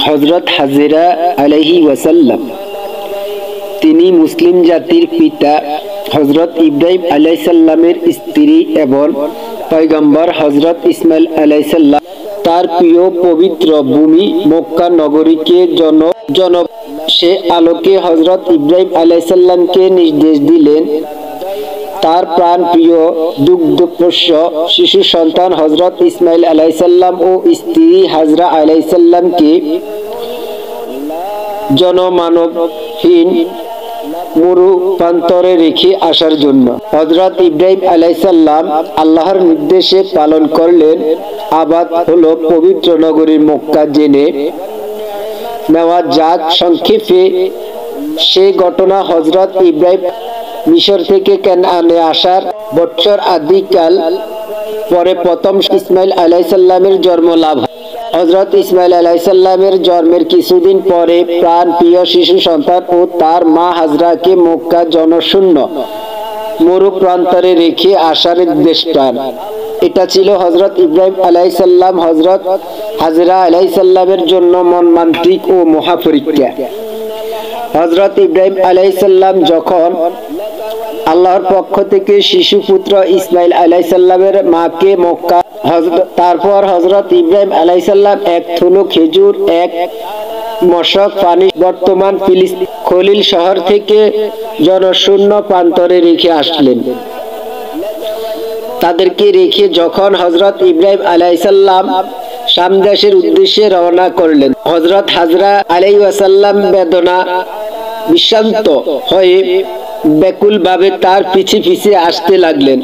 হযরত হাজরা আলাইহি ওয়াসাল্লাম তিনি মুসলিম জাতির পিতা হযরত ইব্রাহিম আলাইহিস সালামের স্ত্রী এবং পয়গম্বর হযরত ইসমাইল আলাইহিস সালাম তার প্রিয় পবিত্র ভূমি মক্কা নগরীকে সে আলোকে হযরত ইব্রাহিম আলাইহিস সালামকে নির্দেশ দিলেন তার প্রাণ প্রিয় দুগ্ধপোষ্য শিশু সন্তান হযরত ইসমাইল আলাইহিস সালাম ও স্ত্রী হাজরা আলাইহিস সালামকে জনমানবহীন মরু প্রান্তরে রেখে আসার জন্য হযরত ইব্রাহিম আলাইহিস সালাম আল্লাহর নির্দেশে পালন করলেন। আবাদ হলো পবিত্র নগরী মক্কা জেনে নেওয়া যাক। সংক্ষেপে সে ঘটনা হযরত ইব্রাহিম মিশর থেকে কানানে আসার বছর আদিকাল পরে প্রথম ইসমাইল আলাইহিস সালামের জন্ম লাভ হয়। হযরত ইসমাইল আলাইহিস সালামের জন্মের কিছুদিন পরে প্রাণ প্রিয় শিশু সন্তান ও তার মা হাজরাকে মক্কা জনশূন্য মরু প্রান্তরে রেখে আসার উদ্দেশ্য পান। এটা ছিল হযরত ইব্রাহিম আলাইহিস সালাম হযরত হাজরা আলাইহিস সালামের জন্য মর্মান্তিক ও মহা পরীক্ষা। হযরত ইব্রাহিম আলাইহিস সালাম যখন আল্লাহর পক্ষ থেকে শিশু পুত্র ইসমাইল আলাইহিস সালামের মাকে মক্কা তারপর হযরত ইব্রাহিম আলাইহিস সালাম এক থুলু খেজুর এক মশক পানি বর্তমান ফিলিস্তিন খলিল শহর থেকে জনশূন্য প্রান্তরে রেখে আসলেন। তাদেরকে রেখে যখন হযরত ইব্রাহিম আলাইহিস সালাম শাম দেশের উদ্দেশ্যে রওনা করলেন হযরত হাজরা আলাইহিস সালাম বেদনা বিশান্ত হয়ে ব্যাকুল ভাবে তার পিছে পিছে আসতে লাগলেন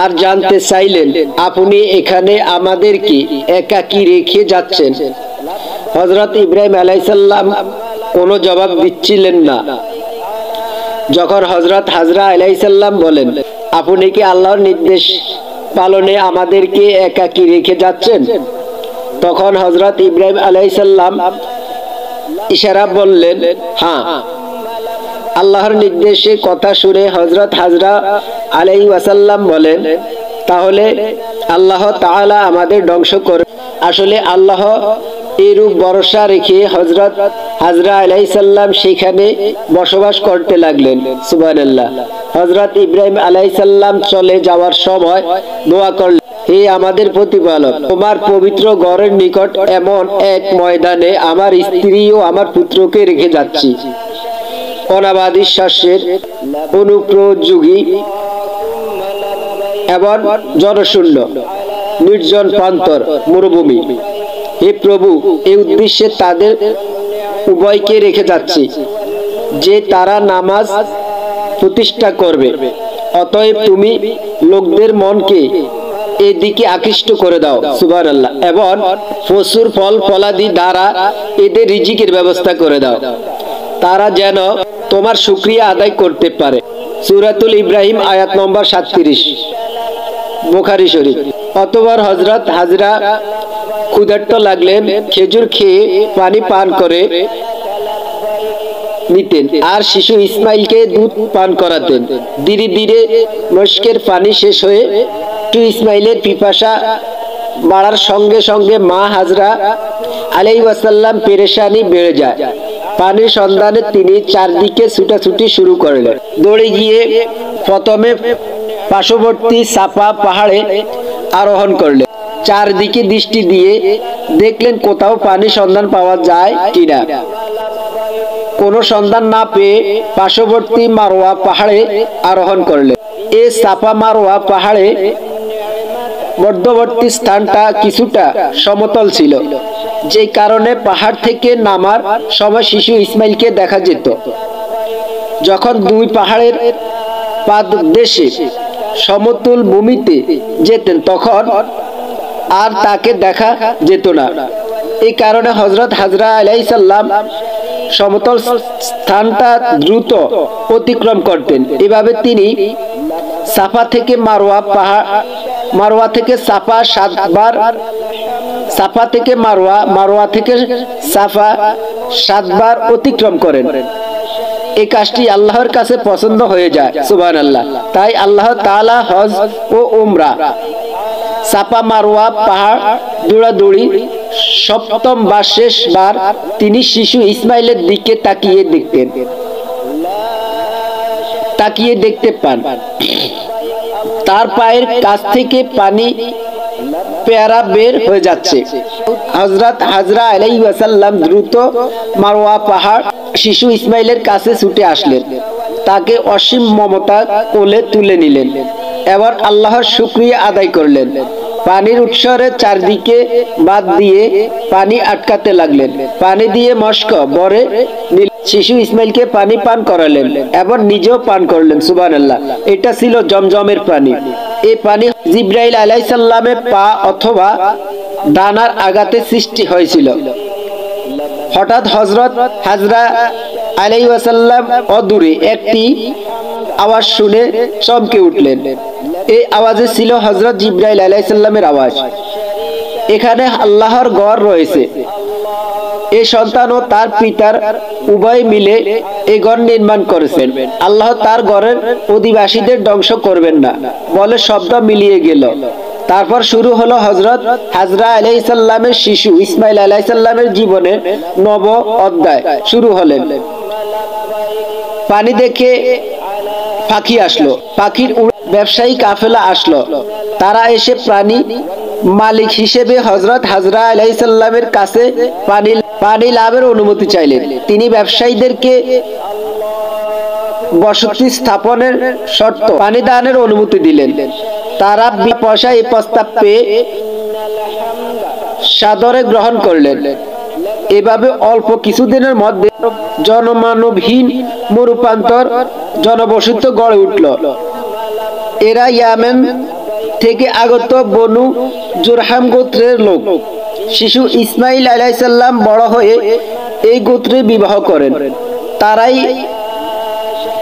আর জানতে চাইলেন আপনি এখানে আমাদেরকে একাকী রেখে যাচ্ছেন। হযরত ইব্রাহিম আলাইহিস সালাম কোনো জবাব দিচ্ছিলেন না। যখন হযরত হাজরা আলাইহিস সালাম বলেন আপনি কি আল্লাহর নির্দেশ পালনে আমাদেরকে একাকী রেখে যাচ্ছেন, তখন হযরত ইব্রাহিম আলাইহিস সালাম ইশারা বললেন হ্যাঁ। আল্লাহর নির্দেশে কথা শুনে হযরত হাজরা আলাইহিস সালাম বলেন তাহলে আল্লাহ তাআলা আমাদের ধ্বংস করে। আসলে আল্লাহ এরূপ ভরসা রেখে হযরত হাজরা আলাইহিস সালাম সেখানে বসবাস করতে লাগলেন। সুবহানাল্লাহ। হযরত ইব্রাহিম আলাইহিস সালাম চলে যাওয়ার সময় দোয়া করলেন হে আমাদের প্রতিপালক, তোমার পবিত্র ঘরের নিকট এমন এক ময়দানে আমার স্ত্রী ও আমার পুত্রকে রেখে যাচ্ছি। অনাবাদী শস্যের অনুপ্রযোগী এবং জনশূন্য নির্জন প্রান্তর মরুভূমি। হে প্রভু, এই উদ্দেশ্যে তাদের উভয়কে রেখে যাচ্ছি যে তারা নামাজ প্রতিষ্ঠা করবে। অতএব তুমি লোকদের মনকে এদিকে আকৃষ্ট করে দাও। সুবহানাল্লাহ। এবং প্রচুর ফল ফলাদি দ্বারা এদের রিজিকের ব্যবস্থা করে দাও, তারা যেন তোমার শুকরিয়া আদায় করতে পারে। সূরাতুল ইব্রাহিম আয়াত নম্বর 37, বুখারী শরীফ। অতঃপর হযরত হাজরা ক্ষুধার্ত লাগলেন, খেজুর খেয়ে পানি পান করে নিতেন আর শিশু ইসমাইলকে দুধ পান করাতেন। ধীরে ধীরে মশকের পানি শেষ হয়ে ইসমাইলের পিপাসা বাড়ার সঙ্গে সঙ্গে মা হাজরা আলাইহিস সালাম পেরেশানি বেড়ে যায়। পানির সন্ধানে তিনি চারদিকে ছুটাছুটি শুরু করলেন। দৌড়ে গিয়ে প্রথমে পার্শ্ববর্তী সাফা পাহাড়ে আরোহণ করলেন। চারদিকে দৃষ্টি দিয়ে দেখলেন কোথাও পানির সন্ধান পাওয়া যায় কিনা। কোনো সন্ধান না পেয়ে পার্শ্ববর্তী মারওয়া পাহাড়ে আরোহণ করলেন। এই সাফা মারওয়া পাহাড়ে মধ্যবর্তী স্থানটা কিছুটা সমতল ছিল, যে কারণে পাহাড় থেকে নামার সময় শিশু ইসমাইলকে দেখা যেত। যখন দুই পাহাড়ের পাদদেশে সমতল ভূমিতে যেতেন তখন আর তাকে দেখা যেত না। এই কারণে হযরত হাজরা আলাইহিস সালাম সমতল স্থানটা দ্রুত অতিক্রম করতেন। এভাবে তিনি সাফা থেকে মারওয়া থেকে সাফা 7 বার, সাফা থেকে মারওয়া থেকে সাফা 7 বার অতিক্রম করেন। এই কাজটি আল্লাহর কাছে পছন্দ হয়ে যায়। সুবহানাল্লাহ। তাই আল্লাহ তাআলা হজ ও উমরা, সাফা মারওয়া পাহাড় দৌড়াদৌড়ি সপ্তম বা শেষবার তিনি শিশু ইসমাইলের দিকে তাকিয়ে দেখতে পান তার পায়ের কাছ থেকে পানি পেয়ারা বের হয়ে যাচ্ছে। হযরত হাজরা আলাইহিস সালাম দ্রুত মারওয়া পাহাড় শিশু ইসমাইলের কাছে ছুটে আসলেন, তাকে অসীম মমতা কোলে তুলে নিলেন এবং আল্লাহর শুকরিয়া আদায় করলেন। পানির উৎসের চারদিকে বাঁধ দিয়ে পানি আটকাতে লাগলেন। পানি দিয়ে মশক ভরে শিশু ইসমাইলকে পানি পান করালেন এবং নিজেও পান করলেন। সুবহানাল্লাহ। এটা ছিল জমজমের পানি। এই পানি জিবরাইল আলাইহিস সালামের পা অথবা ডানার আঘাতে সৃষ্টি হয়েছিল। হঠাৎ হযরত হাজরা আলাইহিস সালাম অদূরে একটি আওয়াজ শুনে চমকে উঠলেন। এই আওয়াজে ছিল হযরত জিবরাইল আলাইহিস সালামের আওয়াজ। এখানে আল্লাহর ঘর রয়েছে। এই সন্তান ও তার পিতার উভয় মিলে এই ঘর নির্মাণ করেছেন। আল্লাহ তার ঘরের অধিবাসীদের ধ্বংস করবেন না বলে শব্দ মিলিয়ে গেল। তারপর শুরু হলো হযরত হাজরা আলাইহিস সালামের শিশু ইসমাইল আলাইহিস সালামের জীবনের নব অধ্যায় শুরু হলেন। পানি দেখে পাখি আসলো, পাখির ব্যবসায়ী কাফেলা আসলো। তারা এসে প্রাণী মালিক হিসেবে হযরত হাজরা আলাইহিস সালামের কাছে পানি লাভের অনুমতি চাইলেন। তিনি ব্যবসায়ীদেরকে বসতি স্থাপনের শর্ত পানি দানের অনুমতি দিলেন। তারা পয়সা এই প্রস্তাব পেয়ে সাদরে গ্রহণ করলেন। এভাবে অল্প কিছুদিনের মধ্যে জনমানবহীন মরুপ্রান্তর জনবসতি গড়ে উঠল। এরা ইয়ামেন থেকে আগত বনু জুরহাম গোত্রের লোক। শিশু ইসমাইল আলাইহিস সালাম বড় হয়ে এই গোত্রে বিবাহ করেন।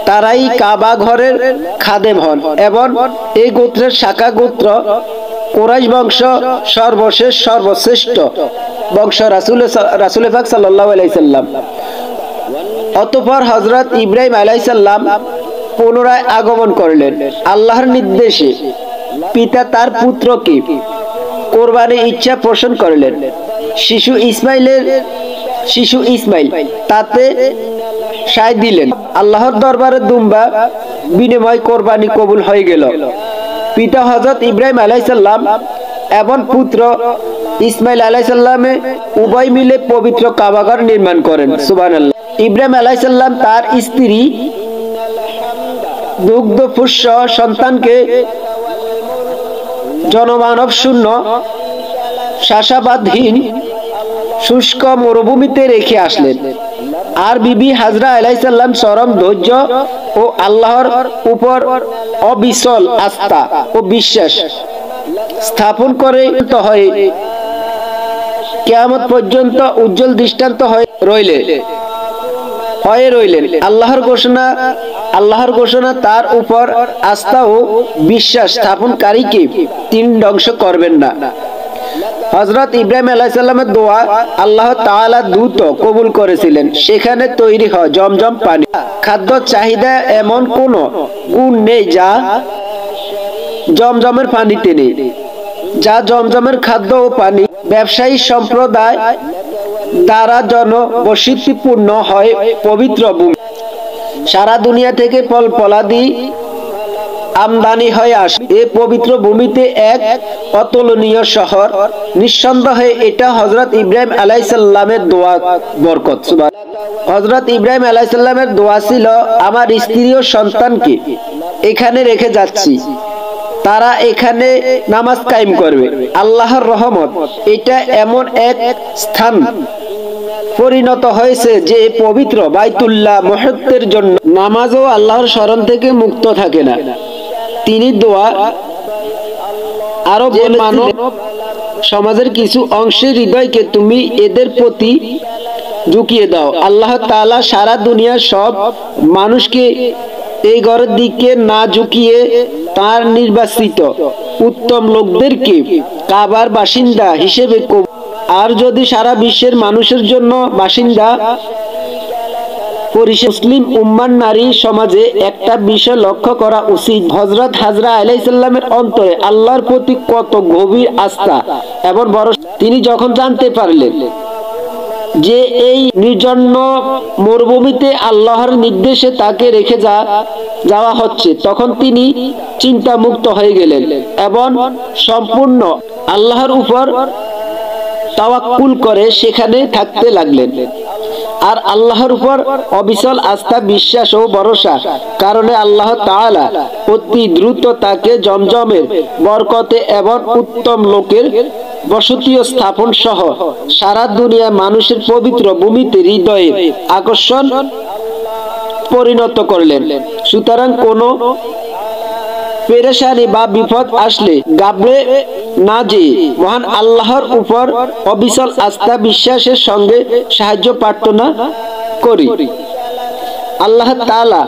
তারাই কাবা ঘরের খাদেম হন এবং এই গোত্রের শাখা গোত্র কুরাইশ বংশ সর্বশ্রেষ্ঠ বংশ রাসূল পাক সাল্লাল্লাহু আলাইহি সাল্লাম। অতঃপর হযরত ইব্রাহিম আলাইহিস সালাম পুনরায় আগমন করলেন। আল্লাহর নির্দেশে পিতা তার পুত্রকে কোরবানির ইচ্ছা পোষণ করলেন। শিশু ইসমাইল তাতে সায় দিলেন। আল্লাহর দরবারে দুম্বা বিনিময় কোরবানি কবুল হয়ে গেল। পিতা হযরত ইব্রাহিম আলাইহিস সালাম এবং পুত্র ইসমাইল আলাইহিস সালাম উভয় মিলে পবিত্র কাবাঘর নির্মাণ করেন। সুবহানাল্লাহ। ইব্রাহিম আলাইহিস সালাম তার স্ত্রী দুগ্ধপুষ্য সন্তানকে জনমানব শূন্য চাষাবাদহীন শুষ্ক মরুভূমিতে রেখে আসলেন। আর বিবি হাজরা আলাইহিস সালাম চরম ধৈর্য ও আল্লাহর উপর অবিচল আস্থা ও বিশ্বাস স্থাপন করে কিয়ামত পর্যন্ত উজ্জ্বল দৃষ্টান্ত হয়ে রইলেন। আল্লাহর ঘোষণা তার উপর আস্থা ও বিশ্বাস স্থাপনকারীকে তিনি ধ্বংস করবেন না। হযরত ইব্রাহিম আলাইহিস সালামের দোয়া আল্লাহ তাআলা দ্রুত কবুল করেছিলেন। সেখানে তৈরি হয় জমজম পানি। খাদ্য চাহিদা এমন কোন গুণ নেই যা জমজমের পানিতে নেই। যা জমজমের খাদ্য ও পানি ব্যবসায়ী সম্প্রদায় দ্বারা জনবসতিপূর্ণ হয় পবিত্র ভূমি। সারা দুনিয়া থেকে ফল-ফলাদি আমদানি হয়ে আসে এই পবিত্র ভূমিতে এক অতুলনীয় শহর। নিঃসন্দেহে এটা হযরত ইব্রাহিম আলাইহিস সালামের দোয়া বরকত। হযরত ইব্রাহিম আলাইহিস সালামের দোয়া ছিল, আমার স্ত্রী ও সন্তানকে এখানে রেখে যাচ্ছি, তারা এখানে নামাজ কায়েম করবে। আল্লাহর রহমত এটা এমন এক স্থান পরিণত হয়েছে যে পবিত্র বাইতুল্লাহ মুহূর্তের জন্য নামাজও আল্লাহর স্মরণ থেকে মুক্ত থাকে না। তিনি দোয়া আরো বলেন, মানব সমাজের কিছু অংশের হৃদয়কে তুমি এদের প্রতি ঝুঁকিয়ে দাও। আল্লাহ তাআলা সারা দুনিয়ার সব মানুষকে এই ঘরের দিকে না ঝুঁকিয়ে তার নির্বাচিত উত্তম লোকদেরকে কাবার বাসিন্দা হিসেবে আর যদি সারা বিশ্বের মানুষের জন্য বাসিন্দা পরিশেষে মুসলিম উম্মার নারী সমাজে একটা বিষয় লক্ষ্য করা উচিত, হযরত হাজরা আলাইহিস সালামের অন্তরে আল্লাহর প্রতি কত গভীর আস্থা এবং ভরসা। তিনি যখন জানতে পারলেন যে এই নির্জন্য মরুভূমিতে আল্লাহর নির্দেশে তাকে রেখে যাওয়া হচ্ছে, তখন তিনি চিন্তামুক্ত হয়ে গেলেন এবং সম্পূর্ণ আল্লাহর উপর তাওয়াক্কুল করে সেখানে থাকতে লাগলেন। আর আল্লাহর উপর অবিচল আস্থা, বিশ্বাস ও ভরসা কারণে আল্লাহ তাআলা অতি দ্রুত তাকে জমজমের বরকতে এবং উত্তম লোকের বসতি স্থাপন সহ সারা দুনিয়া মানুষের পবিত্র ভূমিতে হৃদয়ে আকর্ষণ পরিণত করলেন। সুতরাং কোনো পেরেশানি বা বিপদ আসলে ঘাবড়ে না যেয়ে মহান আল্লাহর উপর অবিচল আস্থা বিশ্বাসের সঙ্গে সাহায্য প্রার্থনা করি। আল্লাহ তাআলা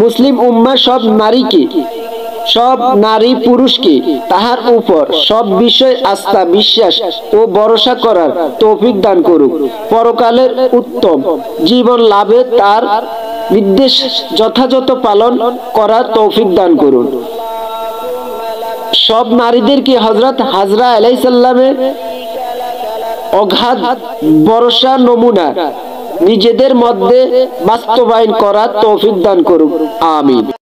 মুসলিম উম্মাহ সব নারী পুরুষকে তাহার উপর সব বিষয় আস্থা, বিশ্বাস ও ভরসা করার তৌফিক দান করুক। পরকালের উত্তম জীবন লাভে তার নির্দেশ যথাযথ পালন করার তৌফিক দান করুন। সব নারীদেরকে হযরত হাজরা আলাইহিস সালামের অগাধ ভরসা নমুনা নিজেদের মধ্যে বাস্তবায়ন করার তৌফিক দান করুন। আমিন।